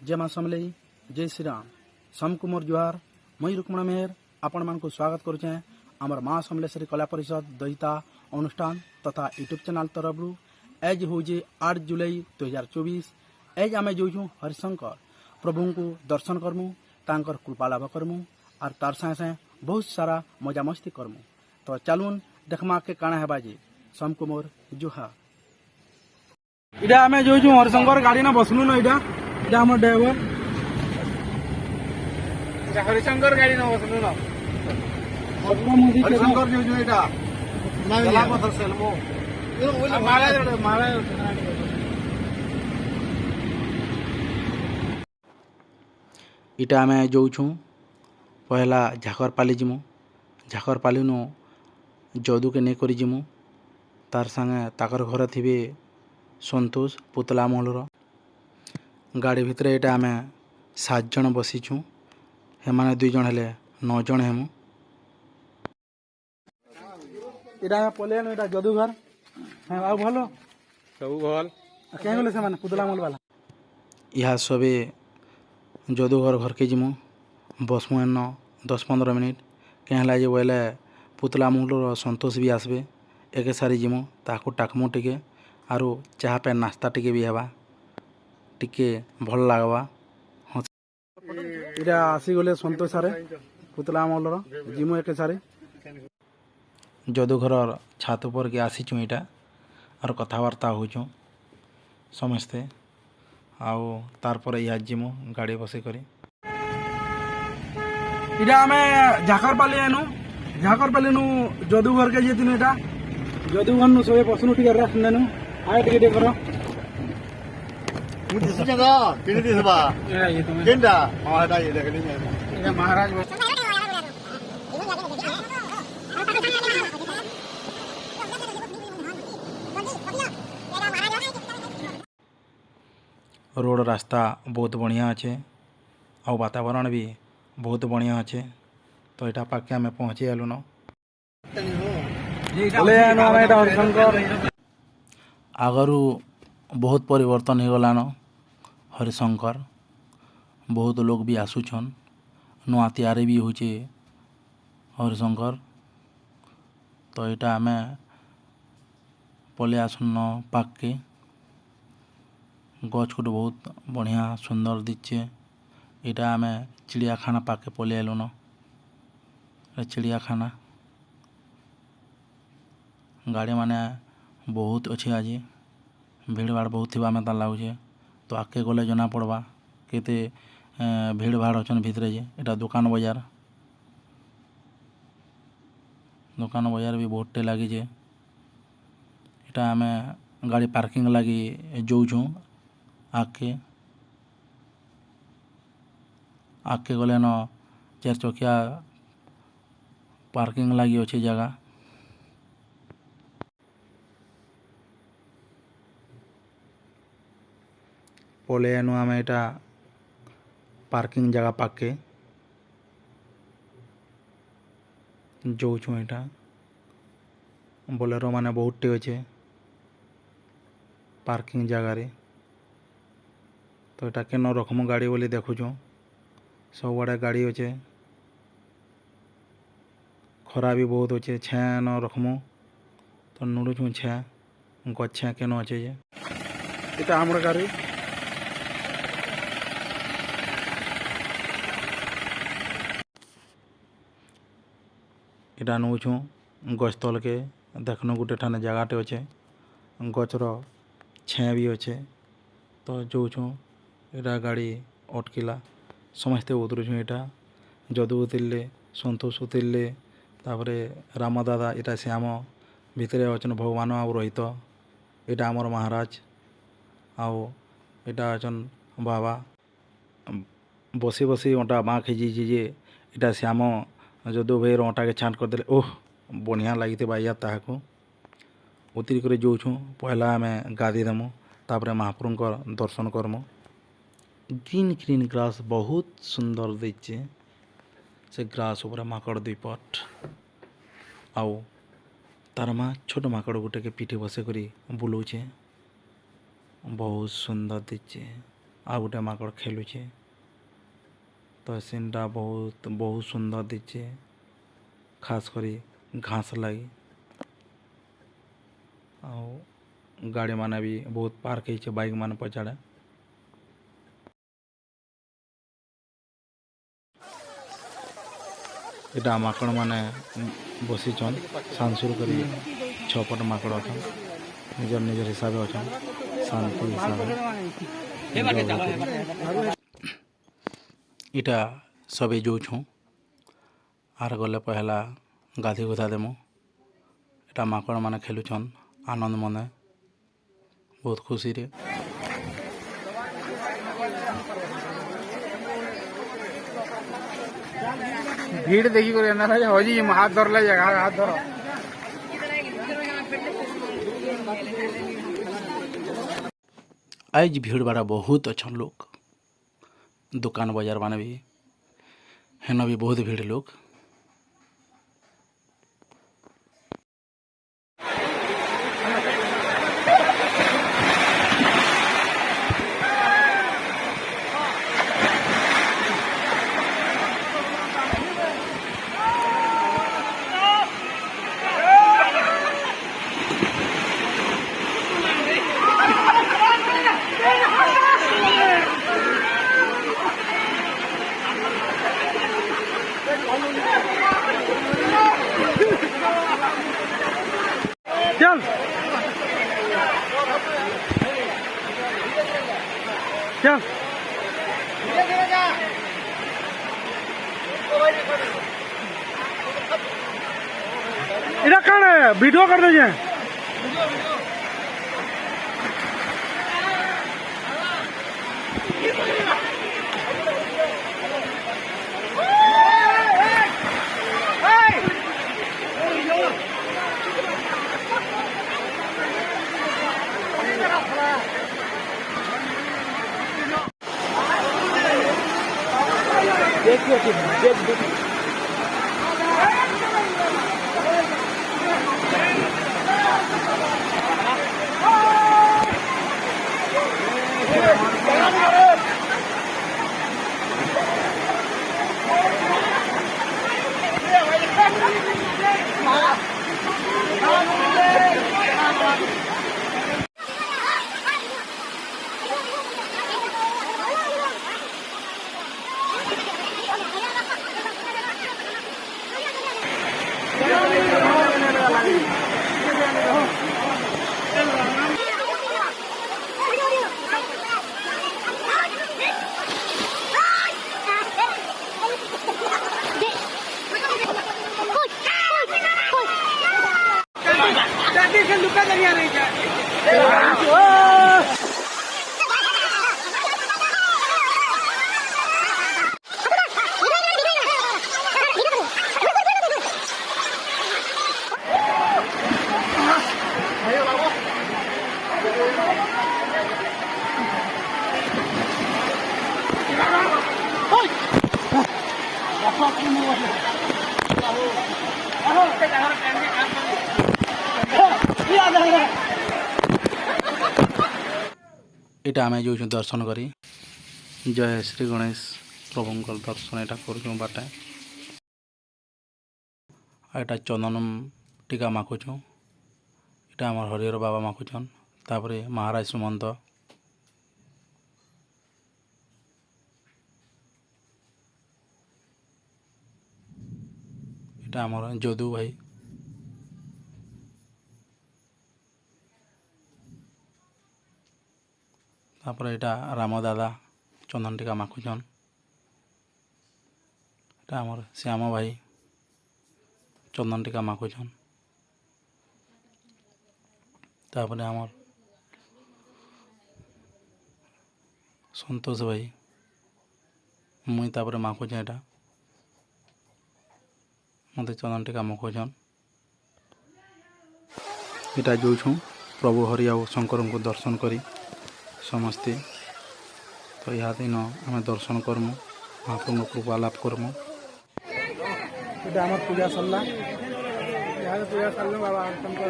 जय माँ समलेई जय श्री राम समकु मोर जुहार मुई रुक्मण मेहर आपण मानकु स्वागत करुचे आमर माँ समलेश्वरी कला परिषद दहिता अनुष्ठान तथा यूट्यूब चैनल तरफ एज हूँ 8 जुलाई 2024 एज आम जाऊँ हरिशंकर प्रभु को दर्शन करमु तांकर कृपा लाभ करमु और तार सागे सागे बहुत सारा मजा मस्ती करमु तो चलून देखमा के काना है जे समकु मोर जुहार इटा आम जो हरिशंकर गाड़ी ना बसलु ना इटा इटा हमर ड्राइवर हरिशंकर गाड़ी ना बसलु ना हरिशंकर जो इटा चला पथर सेलमो इटा आम जाऊँ पहला झाकरपाली जिमु झाकरपाली नु जदू के नहीं जिमु तार संगे ताकर घर थे संतोष पुतला महलर गाड़ी भितर यहाँ आम 7 जन बसीचु हेमाने 2 जन हेले 9 जन हेमु इटा पलेनु इटा जदूघर हाँ आ भल सब भल कहीं गले से पुतला महल वाला यहाँ सबे जदूघर घर के जिमु बसमु एन 10-15 मिनिट कहीं जे बोले पुतला महलर संतोष भी आसबे एक सारी जिमु ताकू टाकमु टिके आरु चाह पे नाश्ता टिके भी हेबा टिके भल लागबा इटा आसी गले संतोष सारे पुतला महलर जिमु एक सारे जदूघर छात ऊपर के आसीचु इटा और कथबार्ता होचु समस्ते आउ तार पर या जिमु गाड़ी बसे करी इटा हमें झाकरपाली एनु झाकरपाली नु जदूघर के जेतिनु इटा जदूघर नु सबे पसनु टिके रेस्ट नेनु आय टिके करो मुझे सुनेगा किने दिसबा केंडा महाराज ये देखनी है महाराज रोड रास्ता बहुत बढ़िया अच्छे और वातावरण भी बहुत बढ़िया अच्छे तो यहाँ पाके आम पहुँची गलु न आगरू बहुत परिवर्तन हो गलान हरिशंकर बहुत लोग भी आसुछन नुआ तैयारी भी होचे हरिशंकर तो यहाँ आम पले आसन पाक के गच गुट बहुत बढ़िया सुंदर दिखे यहाँ आम चिड़ियाखाना पाके पले आलु न चिड़ियाखाना गाड़ी माने बहुत अच्छे आज भीड़ भाड़ बहुत थी आम लगुचे तो आगे गले जना पड़वा केते भीड़ भाड़ अच्छन भितरे जे इटा दुकान बजार भी बहुत टे लगी जे इटा आम गाड़ी पार्किंग लगी जाऊँ आगे गले न 4 चकिया पार्किंग लगी अच्छी जगह पले एनु आम एटा पार्किंग जगह पाके जाऊँ यहाँ बोलेरो माने बहुत टे अच्छे पार्किंग जगार तो यहाँ केन रखमु गाड़ी बोली देखुचु सब आड़े गाड़ी अच्छे खरा भी बहुत अच्छे छे न रखमु तो नुड़ुचु छे गछे केन अच्छे जे इटा हमर गाड़ी इटा नौछू गछ तल के देखनु गोटे ठाने जगाटे अच्छे गचर छे भी अच्छे तो जाऊँ यहाँ गाड़ी अटकिला समस्ते उतरुछू यहाँ जदू उतरले संतोष उतरले तापरे राम दादा इटा श्याम भितरे अच्छन भगवान आउ रहित इटा आमर महाराज आउ इटा अच्छन बाबा बसी बसी अँटा बाँ खिजी जे इटा श्याम जदू भाई अँटा के छांट करदे ओह बढ़िया लगी बाइया ताकू उतरी कर जाऊँ पहला आम गाधी देमु तापर महाप्रभुंकर दर्शन करमु ग्रीन ग्रीन ग्रास बहुत सुंदर देचे से ग्रास ऊपर माकड़ 2 पट आउ तार माँ छोट माकड़ गोटे के पीठे बसे करी बुलाऊे बहुत सुंदर देचे आ गोटे माकड़ खेलुचे। तो सीनटा बहुत बहुत सुंदर दिखे, खास करी घास लगी। गाड़ी माने भी बहुत पार्क है, बाइक मान पछाड़े। इटा माकड़ माने बसीचन सांसुर करी। छपट माकड़ अच्छन, निजर निजर हिसाब से अच्छन, शांति हिसाब। इटा सबे जो छूँ आर गले पहला गाधी गुधा देमु। इटा माकड़ माने खेलुछन आनंद मने बहुत खुशी रे। भीड़ देखी कर हजी हाथ धर ले हाथ धर। आज भीड़ भाड़ा बहुत अच्छा लोग, दुकान बाजार माने भी हेन भी बहुत भीड़ लोग। चल चल इधर कौन है? वीडियो कर दीजिए। देखिए देख इटा आम जो दर्शन करी। जय श्री गणेश प्रभु दर्शन यहाँ कर बाटे। यहाँ चंदन टीका माखुचु। यहाँ आम हरिहर बाबा माखुचन। तापरे महाराज सुमंत, यहाँ आम जदू भाई, तापर यहाँ राम दादा चंदन टीका माखुचन। यहाँ आम श्याम भाई चंदन टीका माखुचन। तापर आम संतोष भाई मुई तापर माखुचे। यहाँ मत चंदन टीका माखुचन। यहाँ जो प्रभु हरि आ शंकर को दर्शन करी समस्ते। तो यह दिन आम दर्शन करमु, महाप्रभु कृपा लाभ करमु। এটা আমার পূজা সরলা। यहाँ पूजा साल बाबा शंकर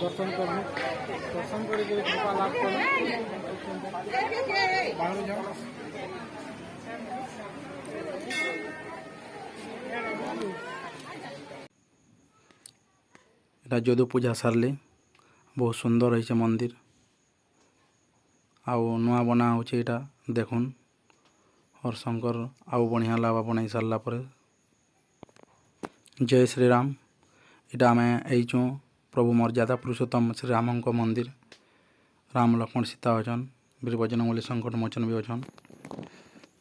दर्शन करमु, दर्शन कर कृपा लाभ कर। এটা যদু পূজা সারলে ବହୁତ ସୁନ୍ଦର ହେଇছে ମନ୍ଦିର ଆଉ ନୂଆ ବନା ହେଉଛି ଏଇଟା ଦେଖୁନ ହରିଶଙ୍କର ଆଉ ବଢ଼ିଆ ଲାଭ ବନାଇ ସାରିଲା ପରେ ଜୟ ଶ୍ରୀରାମ ଏଇଟା ଆମେ ଏଇଛୁ ପ୍ରଭୁ ମର୍ଯ୍ୟାଦା ପୁରୁଷୋତ୍ତମ ଶ୍ରୀରାମଙ୍କ ମନ୍ଦିର ରାମ ଲକ୍ଷ୍ମଣ ସୀତା ଅଛନ୍ ବୀର ବଜରଙ୍ଗବଲି ସଙ୍କଟ ମୋଚନ ବି ଅଛନ୍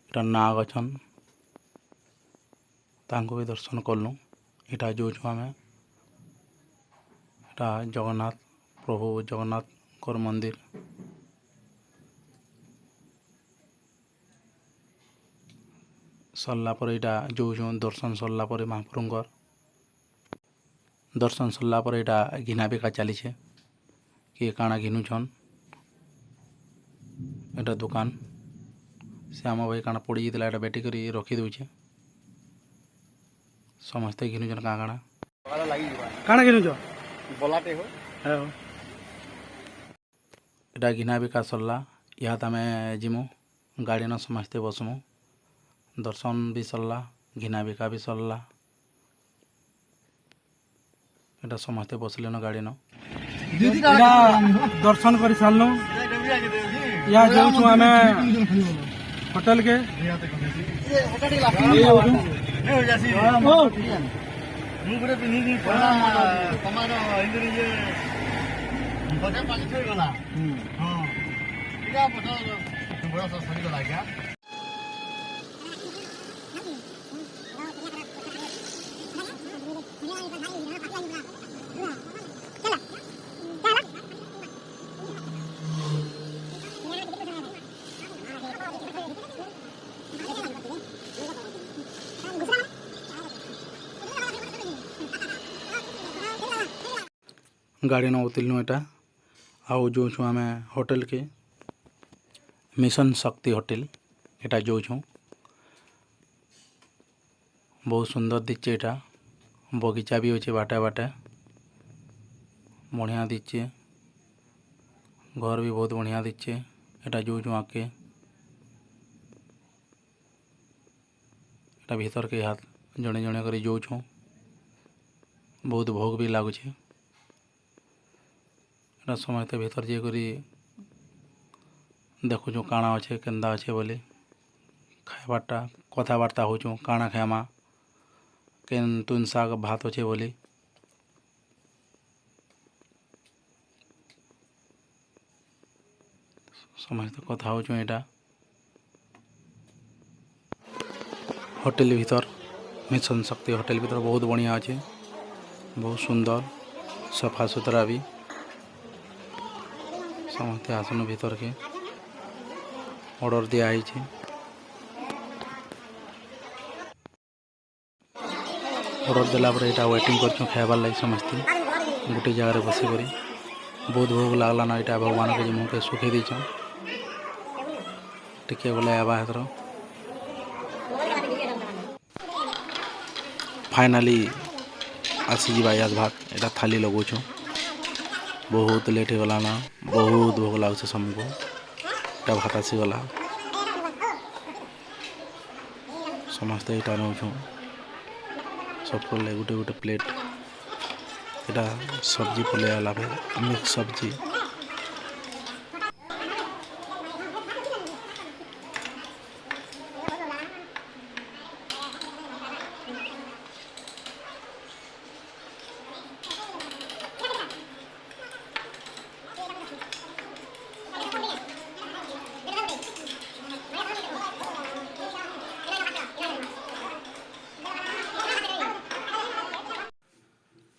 ଏଇଟା ନାଗ ଅଛନ୍ ତାଙ୍କୁ ବି ଦର୍ଶନ କଲୁ ଏଇଟା ଯାଉଛୁ ଆମେ ଏଇଟା ଜଗନ୍ନାଥ ପ୍ରଭୁ ଜଗନ୍ନାଥଙ୍କର ମନ୍ଦିର ସରିଲା ପରେ ଏଇଟା ଯାଉଛୁ ଦର୍ଶନ ସରିଲା ପରେ ମହାପ୍ରଭୁଙ୍କର ଦର୍ଶନ ସରିଲା ପରେ ଏଇଟା ଘିନା ବିକା ଚାଲିଛେ କିଏ କାଣା ଘିନୁଛନ୍ ଏଇଟା ଦୋକାନ ସେ ଆମ ଭାଇ କାଣା ପଡ଼ିଯାଇଥିଲା ଏଇଟା ବେଟି କରି ରଖିଦେଉଛେ ସମସ୍ତେ ଘିନୁଛନ୍ କାଣା କାଣା କାଣା ଘିନୁଛ বলাতে হো ଏଇଟା ଘିନା ବିକା ସରିଲା ଇହାଦ ଆମେ ଯିମୁ ଗାଡ଼ିନ ସମସ୍ତେ ବସମୁ ଦର୍ଶନ ବି ସରିଲା ଘିନା ବିକା ବି ସରିଲା ଏଇଟା ସମସ୍ତେ ବସିଲେନ ଗାଡ଼ିନ ଦର୍ଶନ କରି ସାରିଲୁ ଇହା ଯାଉଛୁ ଆମେ ହୋଟେଲ କେ ମୁଁ ଗୋଟେ ପିନ୍ଧିକି ତମର ଇଣ୍ଡିରେ ଇଏ ବଜାର ପାଣି ଛଇଗଲା ହଁ ଏଇଟା ପଛ ବଡ଼ ସରିଗଲା ଆଜ୍ଞା ଗାଡ଼ି ନ ଉତିଲୁ ଏଇଟା ଆଉ ଯାଉଛୁ ଆମେ ହୋଟେଲ କେ ମିଶନ ଶକ୍ତି ହୋଟେଲ ଏଇଟା ଯାଉଛୁ ବହୁତ ସୁନ୍ଦର ଦିଶେ ଏଇଟା ବଗିଚା ବି ଅଛି ବାଟେ ବାଟେ ବଢ଼ିଆ ଦିଶେ ଘର ବି ବହୁତ ବଢ଼ିଆ ଦିଶେ ଏଇଟା ଯାଉଛୁ ଆଗକେ ଏଇଟା ଭିତରକେ ହାତ ଜଣେ ଜଣେ କରି ଯାଉଛୁ ବହୁତ ଭୋଗ ବି ଲାଗୁଛେ ଏଇଟା ସମସ୍ତେ ଭିତର ଯାଇକରି ଦେଖୁଛୁ କାଣା ଅଛେ କେନ୍ତା ଅଛେ ବୋଲି ଖାଇବାରଟା କଥାବାର୍ତ୍ତା ହେଉଛୁ କାଣା ଖାଇମା କେନ୍ ତୁନ୍ ଶାଗ ଭାତ ଅଛେ ବୋଲି ସମସ୍ତେ କଥା ହେଉଛୁ ଏଇଟା ହୋଟେଲ ଭିତର ମିଶନ ଶକ୍ତି ହୋଟେଲ ଭିତର ବହୁତ ବଢ଼ିଆ ଅଛେ ବହୁତ ସୁନ୍ଦର ସଫା ସୁତରା ବି ସମସ୍ତେ ଆସନ ଭିତରକେ ଅର୍ଡ଼ର ଦିଆହେଇଛି ଅର୍ଡ଼ର ଦେଲା ପରେ ଏଇଟା ୱେଟିଂ କରୁଛୁ ଖାଇବାର୍ ଲାଗି ସମସ୍ତେ ଗୋଟେ ଜାଗାରେ ବସିକରି ବହୁତ ଭୋଗ ଲାଗ୍ଲା ନା ଏଇଟା ଭଗବାନକେ ଯେ ମୁହଁକେ ଶୁଖେଇ ଦେଇଛନ୍ ଟିକେ ବୋଲେ ଆବା ହେଥର ଫାଇନାଲି ଆସିଯିବା ୟାଦ ଭାତ ଏଇଟା ଥାଲି ଲଗାଉଛୁ ବହୁତ ଲେଟ୍ ହେଇଗଲା ନା ବହୁତ ଭୋଗ ଲାଗୁଛେ ସମସ୍ତଙ୍କୁ ଏଇଟା ଭାତ ଆସିଗଲା ସମସ୍ତେ ଏଇଟା ନେଉଛୁ सबको ले गोटे गोटे प्लेट एटा सब्जी पले आला मिक्स सब्जी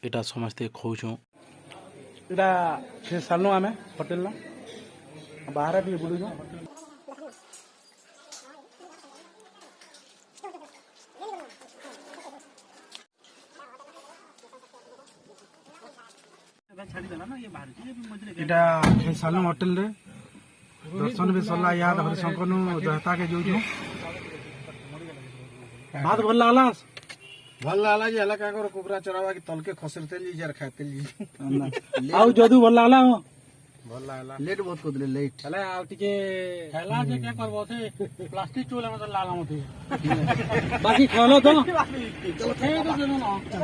एटा समस्ते खाऊँ इटा से सालू आम होटेल ना बाहर भी बुलूँ इटा सालू होटेल रे दर्शन भी सरला याद हरिशंकर दहता के जो भात भल लागला भल लागला जे हला का कुबरा चरावा की तल के खसरते ली जर खाते ली आउ जदू भल लागला हो ଭଲ ଲାଗିଲା ଲେଟ୍ ବହୁତ କରିଦେଲେ ଲେଟ୍ ହେଲେ ଆଉ ଟିକେ ହେଲା ଯେ କେ କରବ ସେ ପ୍ଲାଷ୍ଟିକ ଚୁଲ ମତେ ଲାଲ ମତେ ବାକି ଖେଳ ତ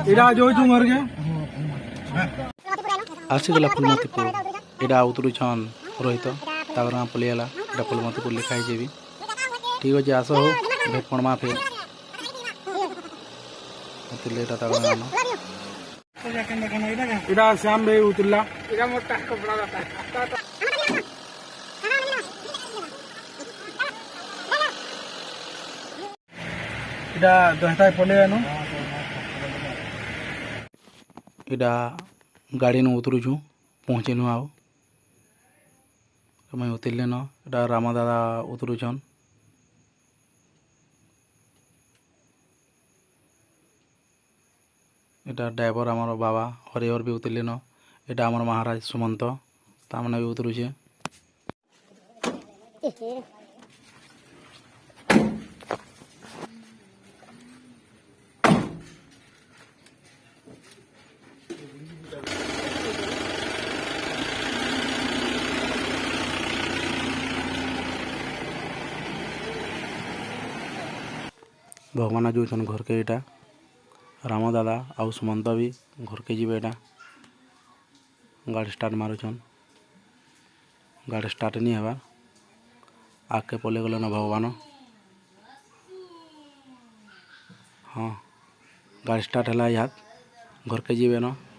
ଏଇଟା ଯୋଉଛୁ ମରକେ ଆସିଗଲା ଫୁଲମତିପୁର ଏଇଟା ଉତରୁଛନ୍ ରୋହିତ ତାଙ୍କର ଗାଁ ପଲେଇଗଲା ଏଇଟା ଫୁଲମତିପୁର ଲେଖା ହେଇଛି ବି ଠିକ୍ ଅଛି ଆସ ହଉ ଭେଟ ପଣମା ଫେର ଏଟା ତାଙ୍କର ଗାଁ ଏଇଟା ଶ୍ୟାମ ଭାଇ ଉତରିଲା ଏଇଟା ମୋର ଟାଙ୍କ ପଡା ଏଟା ଦହତାଏ ପଲେଇଆନୁ ଏଇଟା ଗାଡ଼ି ନୁ ଉତରୁଛୁ ପହଞ୍ଚିନୁ ଆଉ ଆମେ ଉତରିଲେ ନ ଏଇଟା ରାମ ଦାଦା ଉତରୁଛନ୍ ଏଇଟା ଡ୍ରାଇଭର ଆମର ବାବା ହରିହର ବି ଉତରିଲେ ନ ଏଇଟା ଆମର ମହାରାଜ ସୁମନ୍ତ ତାମାନେ ବି ଉତରୁଛେ ଭଗବାନ ଯାଉଛନ୍ ଘରକେ ଏଇଟା ରାମ ଦାଦା ଆଉ ସୁମନ୍ତ ବି ଘରକେ ଯିବେ ଏଇଟା ଗାଡ଼ି ଷ୍ଟାର୍ଟ ମାରୁଛନ୍ ଗାଡ଼ି ଷ୍ଟାର୍ଟ ନି ହେବା ଆଗକେ ପଲେଇ ଗଲେ ନ ଭଗବାନ ହଁ ଗାଡ଼ି ଷ୍ଟାର୍ଟ ହେଲା ଇହାଦ ଘରକେ ଯିବେ ନ